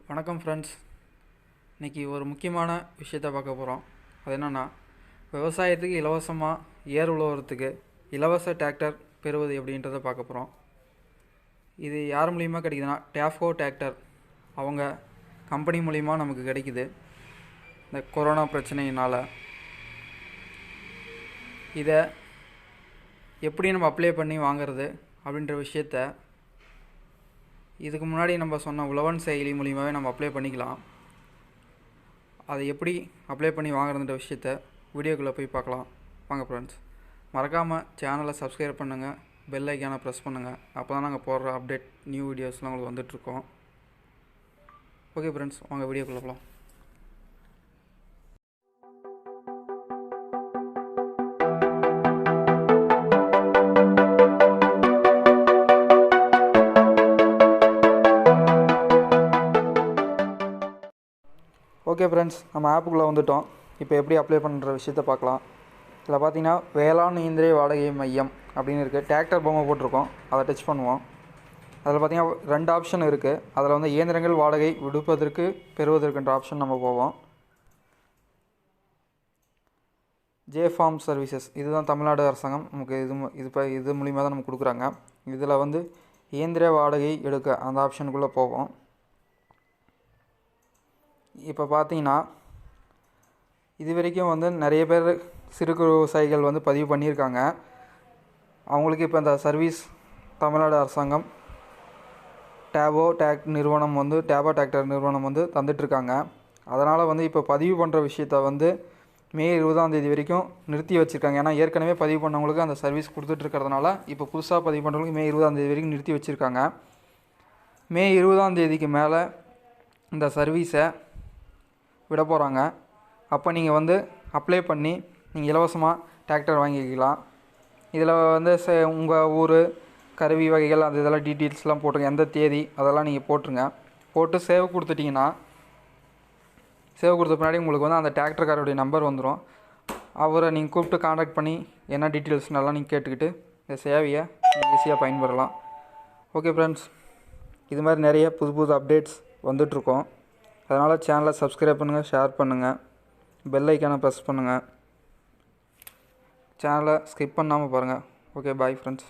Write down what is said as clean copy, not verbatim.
வணக்கம் ஃப்ரெண்ட்ஸ். இன்றைக்கி ஒரு முக்கியமான விஷயத்தை பார்க்க போகிறோம். அது என்னென்னா, விவசாயத்துக்கு இலவசமாக ஏர் உழுவுறதுக்கு இலவச டிராக்டர் பெறுவது எப்படின்றத பார்க்க போகிறோம். இது யார் மூலிமா கிடைக்குதுன்னா, டேஃப்கோ டிராக்டர் அவங்க கம்பெனி மூலிமா நமக்கு கிடைக்குது. இந்த கொரோனா பிரச்சனையினால் இதை எப்படி நம்ம அப்ளை பண்ணி வாங்கிறது அப்படின்ற விஷயத்த இதுக்கு முன்னாடி நம்ம சொன்ன உழவன் செயலி மூலிமாவே நம்ம அப்ளை பண்ணிக்கலாம். அதை எப்படி அப்ளை பண்ணி வாங்குறதுன்ற விஷயத்த வீடியோக்குள்ளே போய் பார்க்கலாம். வாங்க ஃப்ரெண்ட்ஸ், மறக்காமல் சேனலை சப்ஸ்கிரைப் பண்ணுங்கள், பெல் ஐக்கானை ப்ரெஸ் பண்ணுங்கள். அப்போ தான் நாங்கள் போடுற அப்டேட் நியூ வீடியோஸ்லாம் உங்களுக்கு வந்துட்டுருக்கோம். ஓகே ஃப்ரெண்ட்ஸ், வாங்க வீடியோக்குள்ளே போகலாம். ஓகே ஃப்ரெண்ட்ஸ், நம்ம ஆப்புக்குள்ளே வந்துவிட்டோம். இப்போ எப்படி அப்ளை பண்ணுற விஷயத்த பார்க்கலாம். இதில் பார்த்தீங்கன்னா வேளாண் இயந்திர வாடகை மையம் அப்படின்னு இருக்குது. டிராக்டர் பொம்மை போட்டிருக்கோம், அதை டச் பண்ணுவோம். அதில் பார்த்திங்கன்னா 2 ஆப்ஷன் இருக்குது. அதில் வந்து இயந்திரங்கள் வாடகை விடுப்பதற்கு பெறுவதற்குன்ற ஆப்ஷன் நம்ம போவோம். ஜே-ஃபார்ம் சர்வீசஸ், இதுதான் தமிழ்நாடு அரசாங்கம் நமக்கு இது மூலிமா தான் நமக்கு கொடுக்குறாங்க. இதில் வந்து இயந்திர வாடகை எடுக்க அந்த ஆப்ஷனுக்குள்ளே போவோம். இப்போ பார்த்தீங்கன்னா இது வரைக்கும் வந்து நிறைய பேர் சிறு குறு விவசாயிகள் வந்து பதிவு பண்ணியிருக்காங்க. அவங்களுக்கு இப்போ இந்த சர்வீஸ் தமிழ்நாடு அரசாங்கம் டேபோ டிராக்டர் நிறுவனம் வந்து தந்துட்டுருக்காங்க. அதனால் வந்து இப்போ பதிவு பண்ணுற விஷயத்த வந்து மே 20 வரைக்கும் நிறுத்தி வச்சுருக்காங்க. ஏன்னா ஏற்கனவே பதிவு பண்ணவங்களுக்கு அந்த சர்வீஸ் கொடுத்துட்ருக்கிறதுனால இப்போ புதுசாக பதிவு பண்ணுறவங்களுக்கு மே 20 வரைக்கும் நிறுத்தி வச்சுருக்காங்க. மே 20 மேலே இந்த சர்வீஸை விட போகிறாங்க. அப்போ நீங்கள் வந்து அப்ளை பண்ணி நீங்கள் இலவசமாக டிராக்டர் வாங்கிக்கலாம். இதில் வந்து உங்கள் ஊர் கருவி வகைகள் அது இதெல்லாம் டீட்டெயில்ஸ்லாம் போட்டுருங்க. எந்த தேதி அதெல்லாம் நீங்கள் போட்டுருங்க. போட்டு சேவ் கொடுத்துட்டிங்கன்னா, சேவ் கொடுத்த பின்னாடி உங்களுக்கு வந்து அந்த டிராக்டர்காரோடைய நம்பர் வந்துடும். அவரை நீங்கள் கூப்பிட்டு காண்டாக்ட் பண்ணி என்ன டீட்டெயில்ஸ்னாலாம் நீங்கள் கேட்டுக்கிட்டு இந்த சேவையை ஈஸியாக பயன்பெறலாம். ஓகே ஃப்ரெண்ட்ஸ், இது மாதிரி நிறைய புது அப்டேட்ஸ் வந்துட்ருக்கோம். அதனால் சேனலை சப்ஸ்கிரைப் பண்ணுங்கள், ஷேர் பண்ணுங்கள், பெல் ஐக்கானை ப்ரெஸ் பண்ணுங்கள். சேனலை ஸ்கிப் பண்ணாமல் பாருங்கள். Okay, bye friends.